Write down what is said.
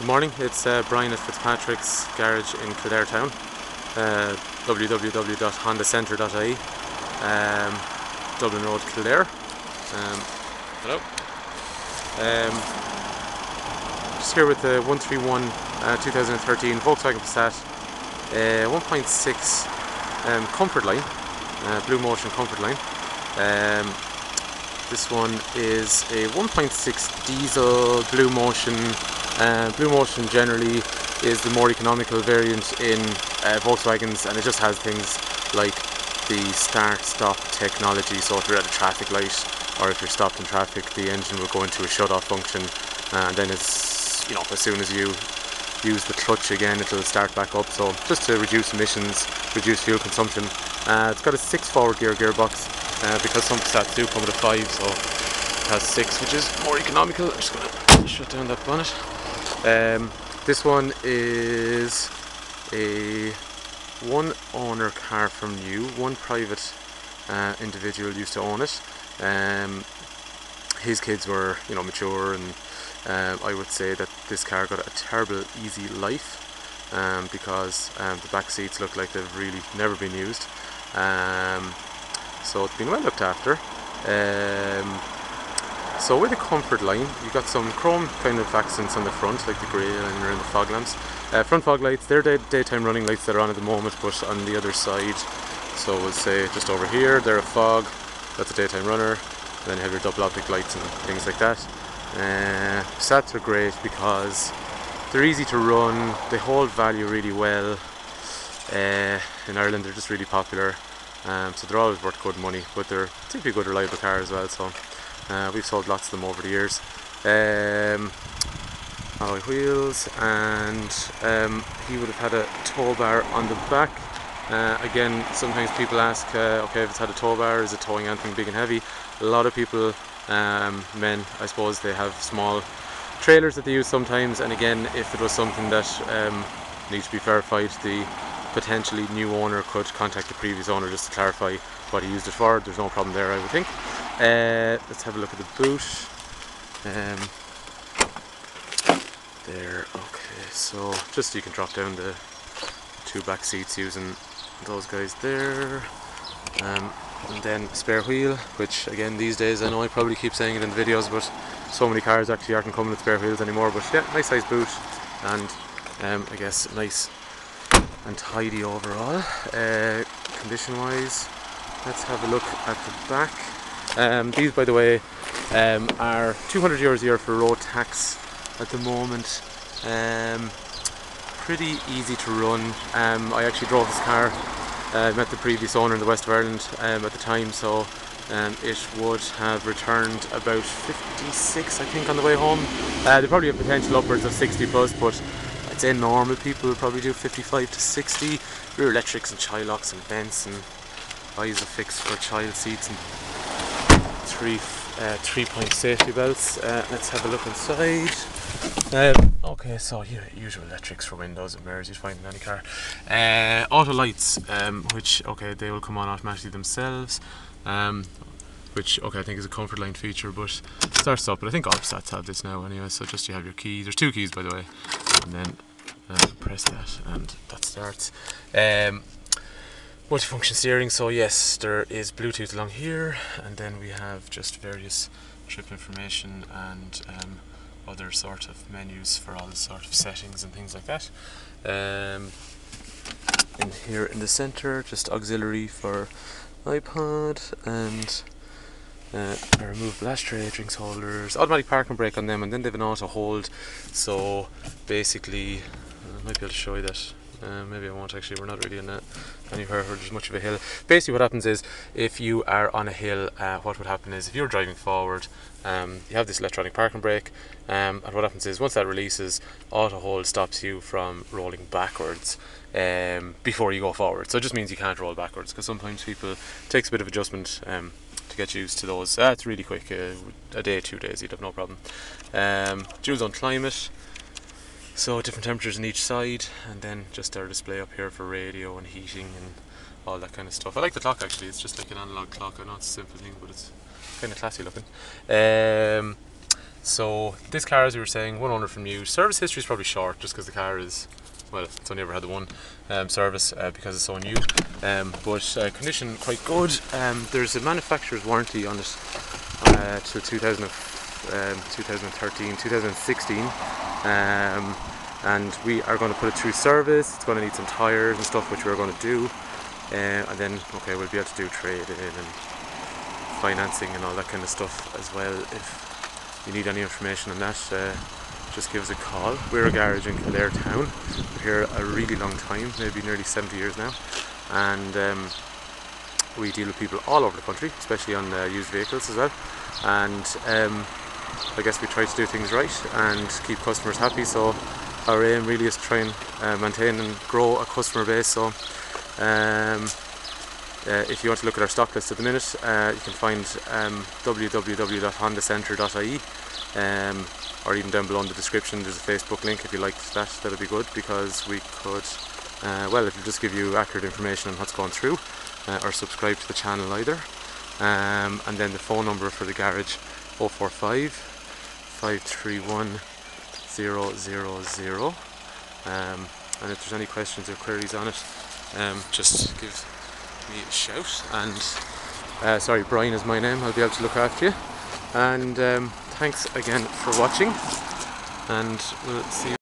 Good morning, it's Brian at Fitzpatrick's garage in Kildare town, www.hondacentre.ie, Dublin Road, Kildare. Hello. Just here with the 131 2013 Volkswagen Passat 1.6 comfortline, Bluemotion comfortline. This one is a 1.6 diesel Bluemotion. Bluemotion generally is the more economical variant in Volkswagens, and it just has things like the start-stop technology. So if you're at a traffic light or if you're stopped in traffic, the engine will go into a shut-off function, and then it's, you know, as soon as you use the clutch again, it'll start back up. So just to reduce emissions, reduce fuel consumption. It's got a 6 forward gearbox because some Passats do come with a 5, so it has 6, which is more economical. I'm just going to shut down that bonnet. This one is a one owner car from new. One private individual used to own it. His kids were, you know, mature, and I would say that this car got a terrible easy life because the back seats look like they've really never been used. So it's been well looked after. So with the comfort line, you've got some chrome kind of accents on the front, like the grey liner and the fog lamps. Front fog lights, they're daytime running lights that are on at the moment, but on the other side, so we'll say just over here, they're a fog, that's a daytime runner. And then you have your double optic lights and things like that. Passats are great because they're easy to run, they hold value really well. In Ireland they're just really popular, so they're always worth good money, but they're typically a good reliable car as well. So we've sold lots of them over the years. Alloy wheels, and he would have had a tow bar on the back. Again, sometimes people ask, okay, if it's had a tow bar, is it towing anything big and heavy? A lot of people, men I suppose, they have small trailers that they use sometimes, and again, if it was something that needs to be verified, the potentially new owner could contact the previous owner just to clarify what he used it for. There's no problem there, I would think. Let's have a look at the boot. There, okay, so just so you can drop down the 2 back seats using those guys there. And then spare wheel, which again these days, I know I probably keep saying it in videos, but so many cars actually aren't coming with spare wheels anymore. But yeah, nice size boot, and I guess nice and tidy overall. Condition wise, let's have a look at the back. These, by the way, are €200 a year for road tax at the moment. Pretty easy to run. I actually drove this car. Met the previous owner in the west of Ireland at the time, so it would have returned about 56, I think, on the way home. They probably have potential upwards of 60 plus, but I'd say normal people will probably do 55 to 60. Rear electrics and child locks and vents and ISOFIX for child seats and 3-point safety belts. Let's have a look inside. Okay, so yeah, usual electrics for windows and mirrors you'd find in any car. Auto lights, which, okay, they will come on automatically themselves, which, okay, I think is a comfortline feature, but starts up. But I think all Passats have this now anyway, so just you have your key. There's 2 keys, by the way, and then press that and that starts. Multifunction steering, so yes, there is Bluetooth along here, and then we have just various trip information and other sort of menus for all the sort of settings and things like that. In here in the center, just auxiliary for iPod, and a removable ashtray, drinks holders, automatic parking brake on them, and then they have an auto hold. So basically, I might be able to show you that. Maybe I won't actually, we're not really in anywhere where there's much of a hill. Basically what happens is, if you are on a hill, what would happen is, if you're driving forward, you have this electronic parking brake, and what happens is, once that releases, auto hold stops you from rolling backwards before you go forward. So it just means you can't roll backwards, because sometimes people, it takes a bit of adjustment to get used to those. It's really quick, a day, 2 days, you'd have no problem. Dual zone climate, so different temperatures on each side, and then just our display up here for radio and heating and all that kind of stuff. I like the clock actually, it's just like an analog clock. I know it's a simple thing, but it's kind of classy looking. So this car, as we were saying, one owner from new. Service history is probably short, just because the car is, well, it's only ever had the one service because it's so new. But condition quite good. There's a manufacturer's warranty on it till 2013, 2016. And we are going to put it through service. It's going to need some tyres and stuff, which we're going to do. And then, okay, we'll be able to do trade in and financing and all that kind of stuff as well. If you need any information on that, just give us a call. We're a garage in Kildare town. We're here a really long time, maybe nearly 70 years now, and we deal with people all over the country, especially on used vehicles as well. And I guess we try to do things right and keep customers happy, so our aim really is to try and maintain and grow a customer base. So if you want to look at our stock list at the minute, you can find www.hondacentre.ie, or even down below in the description there's a Facebook link. If you liked that, that'd be good, because we could, well, it'll just give you accurate information on what's going through, or subscribe to the channel either. And then the phone number for the garage, 045 531 000. And if there's any questions or queries on it, just give me a shout. And sorry, Brian is my name. I'll be able to look after you. And thanks again for watching, and we'll see you